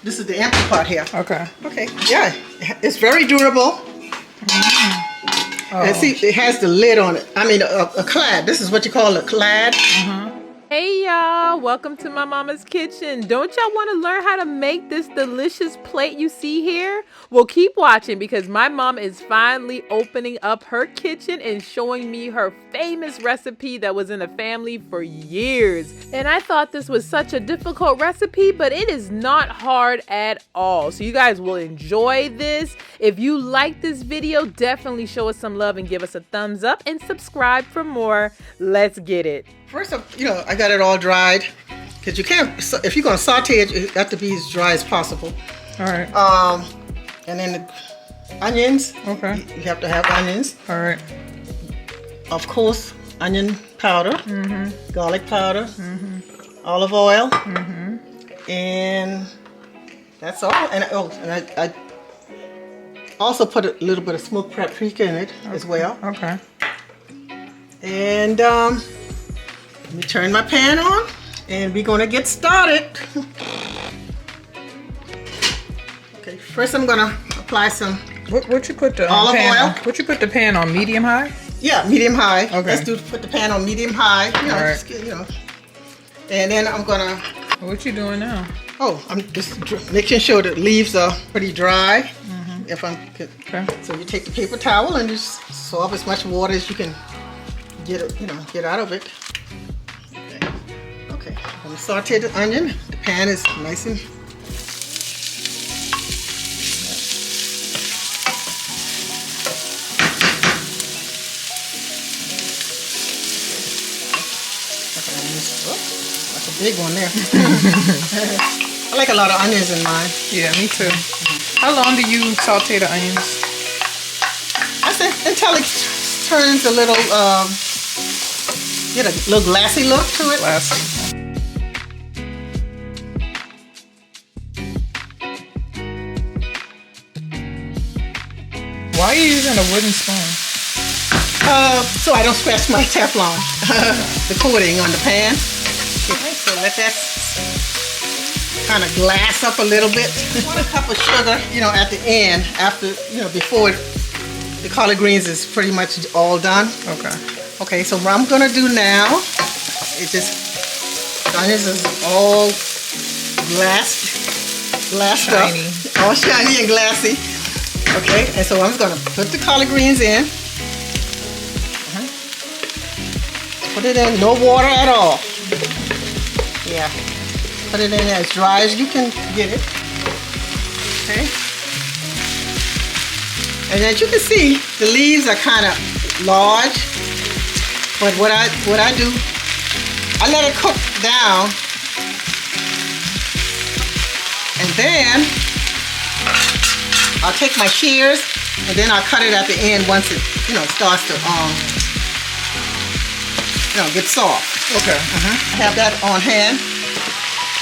This is the empty part here. Okay. Okay. Yeah, it's very durable. And see, it has the lid on it. I mean, a clad. This is what you call a clad. Hey y'all, welcome to my mama's kitchen. Don't y'all want to learn how to make this delicious plate you see here? Well, keep watching because my mom is finally opening up her kitchen and showing me her famous recipe that was in the family for years. And I thought this was such a difficult recipe, but it is not hard at all. So you guys will enjoy this. If you like this video, definitely show us some love and give us a thumbs up and subscribe for more. Let's get it. First up, I got it all dried because you can't. If you're gonna saute it, it got to be as dry as possible. All right. And then the onions. Okay. You have to have onions. All right. Of course, onion powder, garlic powder, olive oil, and that's all. And I also put a little bit of smoked paprika in it as well. Okay. And let me turn my pan on, and we're gonna get started. Okay, first I'm gonna apply some. What you put the olive pan oil? on? What you put the pan on? Medium high? Yeah, medium high. Okay. Put the pan on medium high. All right. Just, and then I'm gonna. What you doing now? Oh, I'm just making sure the leaves are pretty dry. If I'm Okay. So you take the paper towel and just swab as much water as you can get it, get out of it. Okay. I'm gonna saute the onion. The pan is nice and. That's a big one there. I like a lot of onions in mine. Yeah, me too. How long do you saute the onions? I said until it turns a little, get a little glassy look to it. Glassy. Why are you using a wooden spoon? So I don't scratch my Teflon, the coating on the pan. Okay, so let that kind of glass up a little bit. 1 cup of sugar, at the end, after, before the collard greens is pretty much all done. Okay. Okay, so what I'm gonna do now, the onions is all glassed Shiny. up, all shiny and glassy. Okay, and so I'm gonna put the collard greens in. Put it in, no water at all. Yeah, put it in as dry as you can get it. Okay. And as you can see, the leaves are kind of large. But what I do, I let it cook down, and then I'll take my shears, and then I'll cut it at the end once it, starts to get soft. Okay. I have that on hand,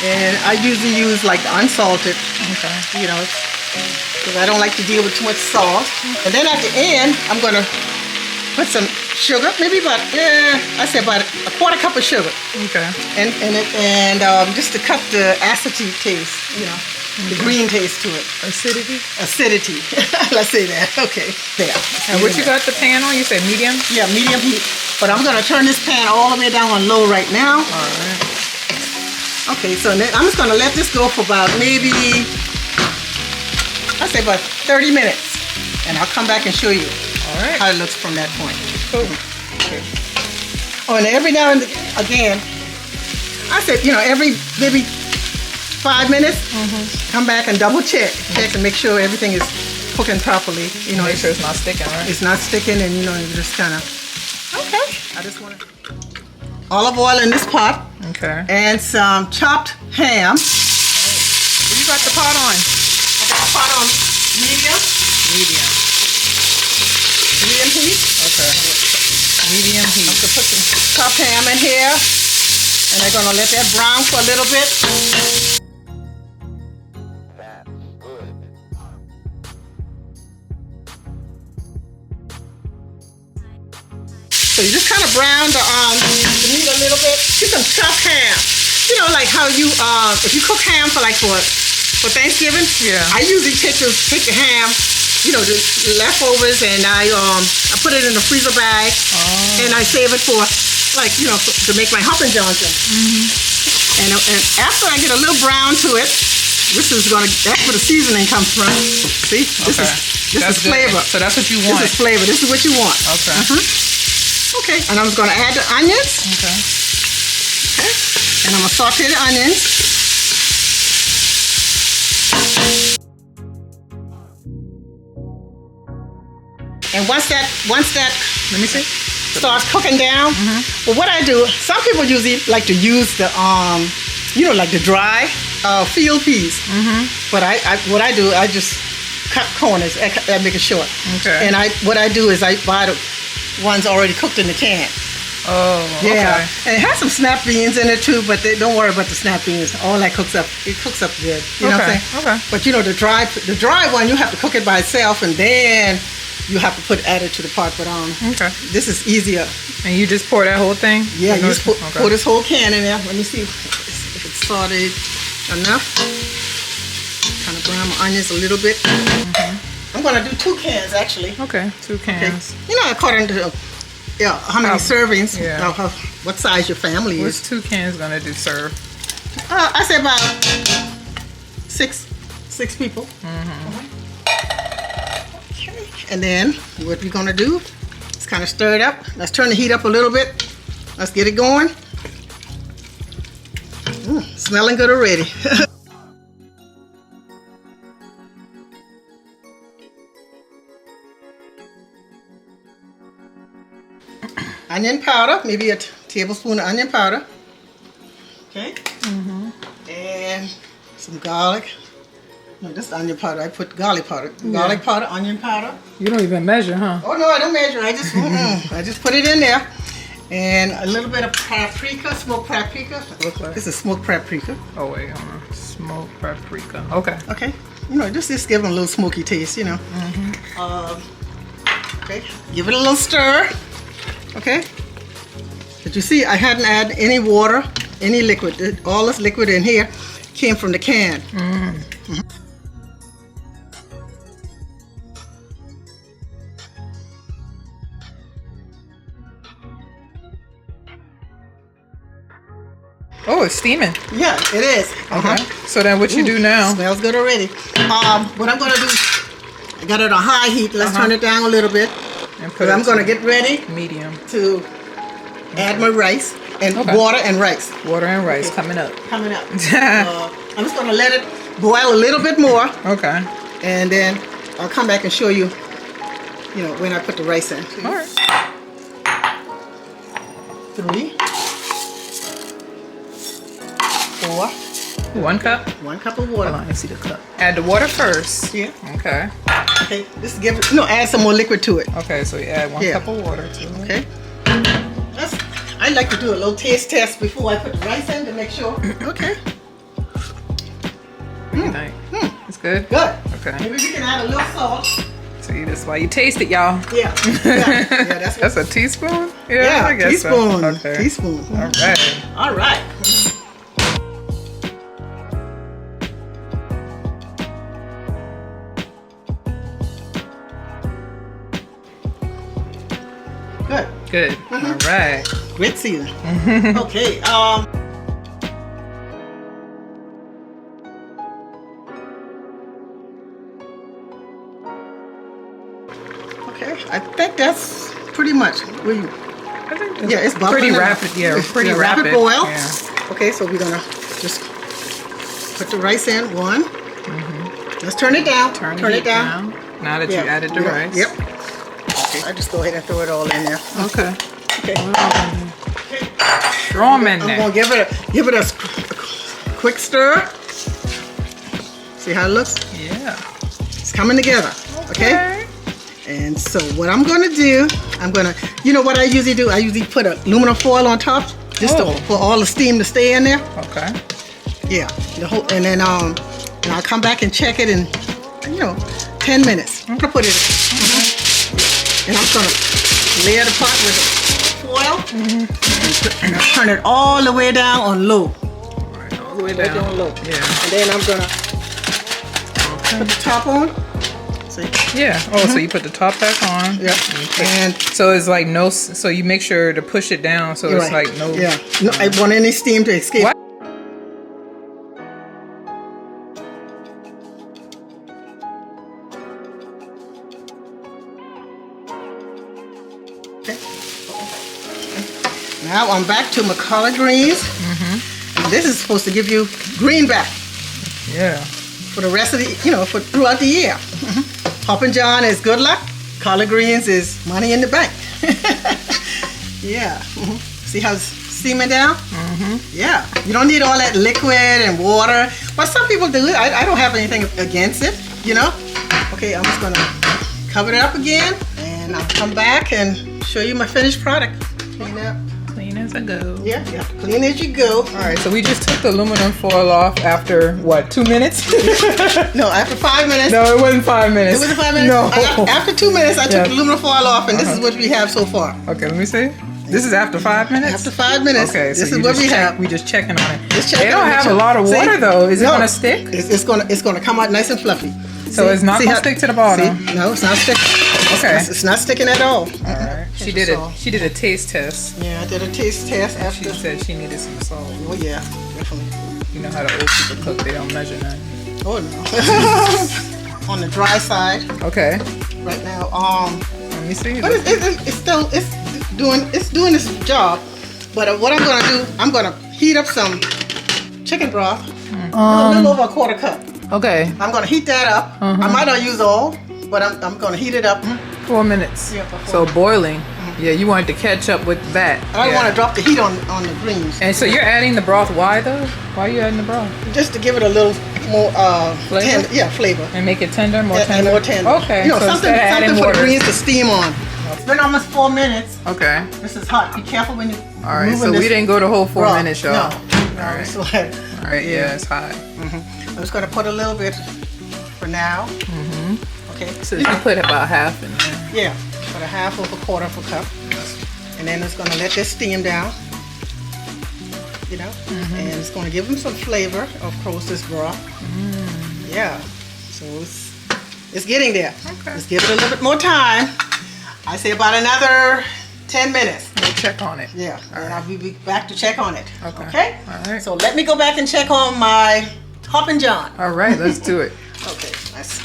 and I usually use like the unsalted, Okay. because I don't like to deal with too much salt. And then at the end, I'm gonna put some sugar, maybe about I say about a 1/4 cup of sugar, Okay. and just to cut the acidity taste, the green taste to it. Acidity? Acidity. Let's say that. Okay. There. And what you got the pan on? You said medium? Yeah, medium heat. But I'm gonna turn this pan all the way down on low right now. All right. Okay, so then I'm just gonna let this go for about maybe, I say about 30 minutes, and I'll come back and show you All right. how it looks from that point. Cool. Okay. Oh, and every now and again, I said, every maybe 5 minutes, come back and double check and make sure everything is cooking properly. Make sure it's not sticking, right? It's not sticking, and you just kind of. Okay. I just want olive oil in this pot. Okay. And some chopped ham. You got the pot on? I got the pot on medium. Medium. Medium heat. Okay. Medium I'm heat. gonna put some chopped ham in here, and I'm gonna let that brown for a little bit. So you just kind of brown the meat a little bit. Get some chopped ham. Like how you if you cook ham for for Thanksgiving. Yeah. I usually take the ham, you know, the leftovers, and I put it in a freezer bag, and I save it for, like, you know, to make my Hoppin Johnson. And after I get a little brown to it, that's where the seasoning comes from. See, this is flavor. So that's what you want. This is flavor. This is what you want. Okay. Okay, and I'm going to add the onions. Okay. Okay, and I'm going to saute the onions. And once that Let me see. starts cooking down, well, what I do, some people usually like to use the you know, like the dry field peas. But what I do, I just cut corners. I make it short. Okay. And what I do is I buy the ones already cooked in the can. Oh, Yeah, okay. and it has some snap beans in it too, but don't worry about the snap beans. All that cooks up. It cooks up good. You know what I'm saying? Okay. But you know, the dry one, you have to cook it by itself, and then you have to add it to the pot. But Okay. this is easier. And you just pour that whole thing? Yeah, you just pour Okay. this whole can in there. Let me see if it's sauteed enough. Kind of brown my onions a little bit. I'm gonna do 2 cans actually. Okay, 2 Okay. cans. You know, according to how many servings, yeah. what size your family What's is. 2 cans gonna do, serve? I say about six people. Okay. And then what we're gonna do is kind of stir it up. Let's turn the heat up a little bit. Let's get it going. Smelling good already. Onion powder, maybe a tablespoon of onion powder. Okay. And some garlic. No, this is onion powder. I put garlic powder. Garlic powder, onion powder. You don't even measure, huh? Oh no, I don't measure. I just I just put it in there. And a little bit of paprika, smoked paprika. Look like. This is smoked paprika. Oh wait, hold on. Smoked paprika. Okay. Okay. You know, just give them a little smoky taste, you know. Okay. Give it a little stir. Okay. But you see, I hadn't added any water, any liquid. All this liquid in here came from the can. Oh, it's steaming. Yeah, it is. Okay. So then what you do now? Smells good already. What I'm gonna do, I got it on high heat. Let's turn it down a little bit. And put I'm it gonna get ready medium. to add my rice and water and rice. Water and rice coming up. Coming up. I'm just gonna let it boil a little bit more, Okay. and then I'll come back and show you, you know, when I put the rice in. All right. 3, 4, 1 cup. 1 cup of water. Hold on, let's see the cup. Add the water first. Yeah. Okay. Okay. Just give it. No, add some more liquid to it. Okay, so you add 1 cup of water to it. Okay. I like to do a little taste test before I put the rice in to make sure. Okay. What do you think? It's good? Good. Okay. Maybe we can add a little salt. See, that's why you taste it, y'all. Yeah. Yeah. That's a teaspoon? Yeah, I guess teaspoon. so. Okay. Teaspoon. All right. All right. Good. Good. All right. Great season. Okay. Okay. I think that's pretty much. I think it's It's bubbling. pretty rapid. Yeah, pretty rapid. boil. Yeah. Okay, so we're gonna just put the rice in. 1. Let's turn it down. Turn it down. Now that you added the rice. Yep. Okay, I just go ahead and throw it all in there. Okay. Okay. Okay. Throw 'em in I'm there. gonna give it a quick stir. See how it looks? Yeah. It's coming together. Okay. And so what I'm gonna do, you know what I usually do? I usually put aluminum foil on top, just for all the steam to stay in there. Okay. Yeah. And then I'll come back and check it in, 10 minutes. I'm gonna put it in. And I'm gonna layer the pot with foil and I'll turn it all the way down on low. All right, all the way down. On low. Yeah. And then I'm gonna Put the top on. See? Yeah. Oh, so you put the top back on. Yeah. And so it's like no. So you make sure to push it down so it's like no. Yeah. No, I want any steam to escape. What? Okay. Now I'm back to my collard greens. And this is supposed to give you greenback. Yeah. For the rest of the, for throughout the year. Hoppin John is good luck. Collard greens is money in the bank. Yeah. See how it's steaming down? Yeah. You don't need all that liquid and water. But some people do it. I don't have anything against it, Okay, I'm just gonna cover it up again, and I'll come back and show you my finished product. Clean up. Clean as I go. Yeah, clean as you go. All right, so we just took the aluminum foil off after what, 2 minutes? No, after 5 minutes. No, it wasn't 5 minutes. It wasn't 5 minutes. No. After 2 minutes, I took the aluminum foil off, and this is what we have so far. Okay, let me see. This is after 5 minutes? After 5 minutes. Okay, so this is what we have. We just checking on it. Just checking They don't have a lot of water though. Is it gonna stick? It's gonna come out nice and fluffy. So it's not gonna stick to the bottom. See? No, it's not sticking. Okay. It's not sticking at all. All right. She did a taste test. Yeah, I did a taste test after. She said she needed some salt. Oh yeah, definitely. You know how the old people cook, they don't measure nothing. Oh no. On the dry side. Okay. Right now, let me see. but it's doing its job. But what I'm gonna do, I'm gonna heat up some chicken broth. A little over a quarter cup. Okay. I'm gonna heat that up. I might not use all, but I'm gonna heat it up. 4 minutes. Yeah, for 4 so boiling. Yeah, you wanted to catch up with that. I don't want to drop the heat on the greens. And so you're adding the broth. Why though? Why are you adding the broth? Just to give it a little more flavor. tender. Yeah, flavor. And make it tender, more tender. And more tender. Okay. So something adding for water. the greens to steam on. It's been almost 4 minutes. Okay. This is hot. Be careful when you. All right. So we didn't go the whole 4 minutes, y'all. No. All right. So, all right. Yeah, it's hot. I'm just gonna put a little bit for now. Okay. So you put about half in there. Yeah. Put a half of a quarter of a cup, and then it's gonna let this steam down. And it's gonna give them some flavor. Of course, this broth. Yeah. So it's getting there. Okay. Let's give it a little bit more time. I say about another 10 minutes. We'll check on it. Yeah, and I'll be back to check on it. Okay. All right. So let me go back and check on my Hoppin John. All right, let's do it. Okay, let's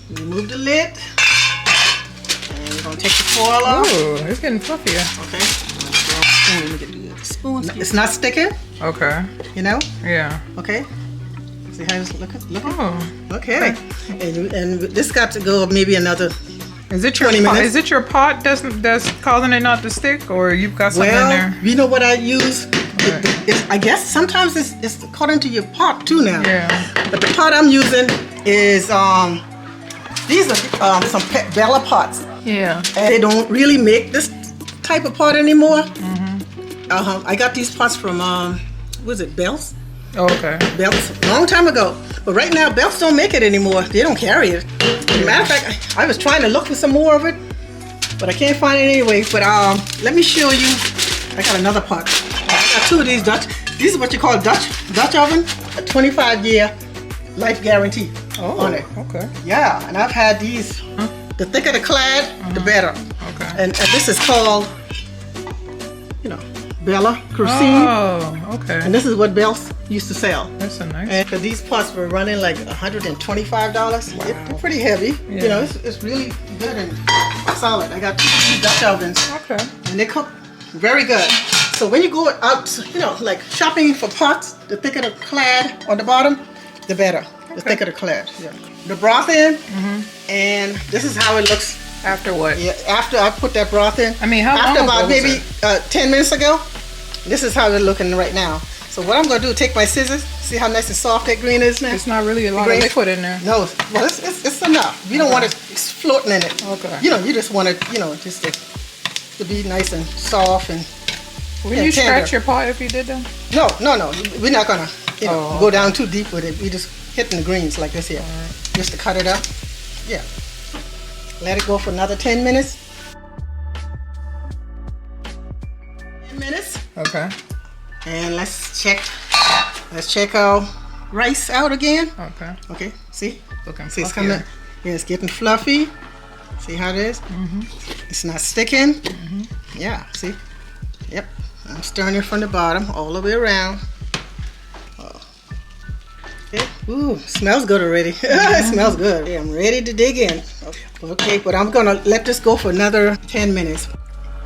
remove the lid. And we're gonna take the foil off. Ooh, it's getting fluffier. Okay. Let me get the spoon. It's not sticking. Okay. Yeah. Yeah. Okay. See how it's looking? Oh. Okay. And this got to go maybe another. Is it your 20 pot? minutes. Is it your pot that's causing it not to stick, or you've got something in there? You know what I use? I guess sometimes it's according to your pot too now. Yeah. But the pot I'm using is these are some Bella pots. Yeah. And they don't really make this type of pot anymore. I got these pots from was it Bell's? Oh, okay. Belts a long time ago. But right now, Belts don't make it anymore. They don't carry it. As a matter of fact, I was trying to look for some more of it, but I can't find it anyway. But let me show you. I got another pot. I got two of these Dutch. These are what you call Dutch oven. A 25-year life guarantee on it. Okay. Yeah, and I've had these. The thicker the clad, the better. Okay. And this is called, Bella Cuisine. Oh, okay. And this is what Bells used to sell. That's a nice. And these pots were running like $125. Wow. They're pretty heavy. Yeah. It's really good and solid. I got two Dutch ovens. Okay. And they cook very good. So when you go out, like shopping for pots, the thicker the clad on the bottom, the better. The thicker the clad. Yeah. The broth in, and this is how it looks. After what? Yeah, after I put that broth in. I mean, how after long about ago was maybe 10 minutes ago. This is how they're looking right now. So what I'm gonna do, take my scissors, see how nice and soft that green is now? It's not really a lot of liquid in there. No, well it's enough. You don't want it floating in it. Okay. You just want it, just to be nice and soft and Would you scratch your pot if you did that? No. We're not gonna go down too deep with it. We just hitting the greens like this here. Just to cut it up. Yeah. Let it go for another 10 minutes. 10 minutes. Okay. And let's check how rice out again. Okay. Okay, see? Looking See, it's fluffier. coming. Yeah, it's getting fluffy. See how it is? It's not sticking. Yeah, see? Yep. I'm stirring it from the bottom all the way around. Okay. Ooh, smells good already. It smells good. Yeah, I'm ready to dig in. Okay, but I'm gonna let this go for another 10 minutes.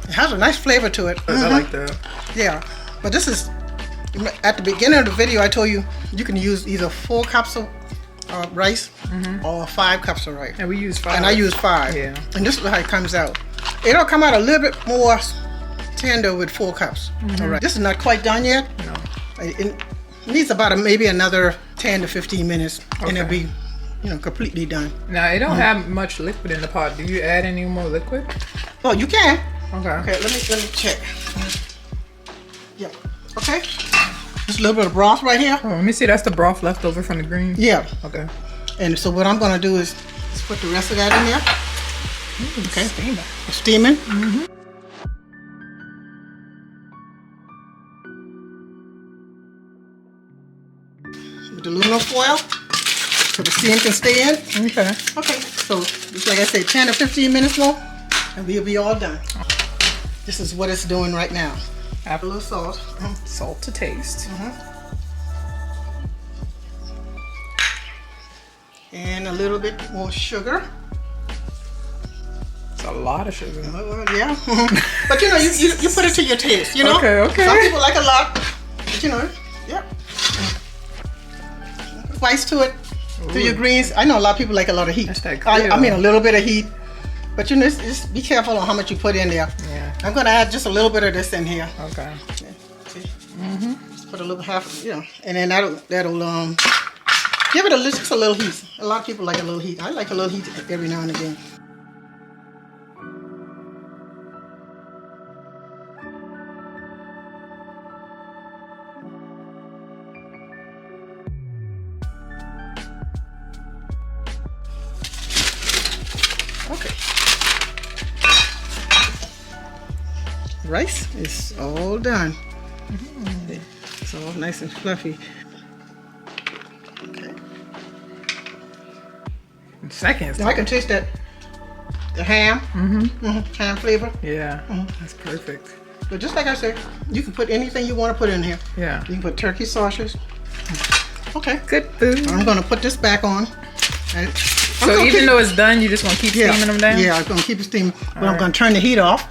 It has a nice flavor to it. I like that. Yeah, but this is, at the beginning of the video, I told you, you can use either 4 cups of rice or 5 cups of rice. And we use 5. And I use 5. Yeah. And this is how it comes out. It'll come out a little bit more tender with 4 cups. All right. This is not quite done yet. No. It needs about maybe another 10 to 15 minutes, and it'll Okay. be, completely done. Now, it don't have much liquid in the pot. Do you add any more liquid? Oh, you can. Okay. Okay, let me check. Yeah. Okay. Just a little bit of broth right here. Oh, let me see. That's the broth left over from the greens. Yeah. Okay. And so what I'm gonna do is just put the rest of that in there. Okay. Steaming. It's steaming. With aluminum foil so the steam can stay in. Okay. Okay, so just like I said, 10 to 15 minutes more and we'll be all done. This is what it's doing right now. Add a little salt. Salt to taste. And a little bit more sugar. It's a lot of sugar. Well, yeah. But you put it to your taste, you know? Okay, okay. Some people like a lot, but yeah. Spice to it, to your greens. I know a lot of people like a lot of heat. That's that I Creole. mean a little bit of heat. But just be careful on how much you put in there. Yeah. I'm gonna add just a little bit of this in here. Okay. Yeah, see? Just put a little half, and then that'll give it just a little heat. A lot of people like a little heat. I like a little heat every now and again. Okay. Rice is all done. It's all nice and fluffy. Okay. In seconds. Now I can taste the ham. Ham flavor. Yeah. That's perfect. But just like I said, you can put anything you want to put in here. Yeah. You can put turkey sausages. Okay. Good food. I'm gonna put this back on. And So even though it's done, you just want to keep steaming them down? Yeah, I'm gonna keep it steaming. But I'm gonna turn the heat off.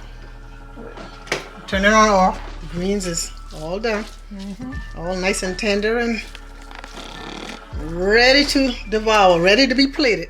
Turn it on off. The greens is all done. All nice and tender and ready to devour, ready to be plated.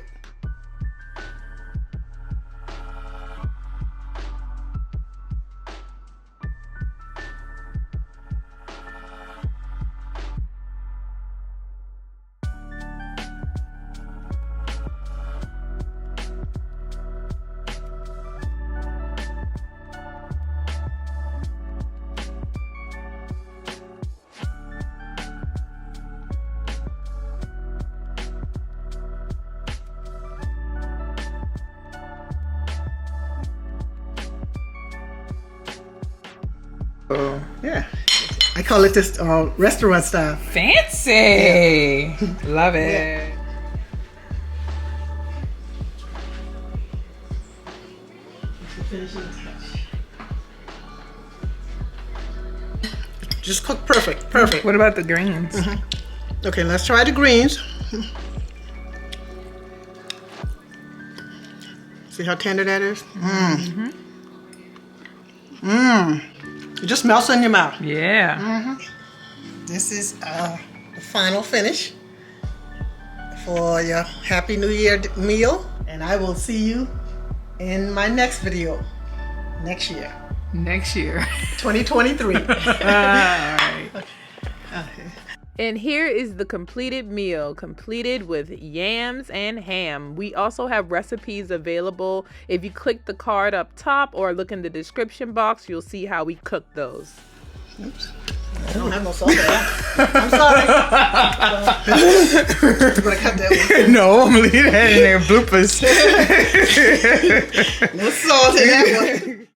Oh. Yeah. I call it this restaurant style. Fancy. Love it. Just cook perfect. Perfect. What about the greens? Okay, let's try the greens. See how tender that is? It just melts in your mouth. Yeah. This is the final finish for your Happy New Year meal. And I will see you in my next video next year, Next year. 2023. All right. And here is the completed meal, completed with yams and ham. We also have recipes available. If you click the card up top or look in the description box, you'll see how we cook those. Oops. I don't have no salt in that. I'm sorry. I'm gonna cut that one. No, I'm leaving that in there. Bloopers. No salt in that one.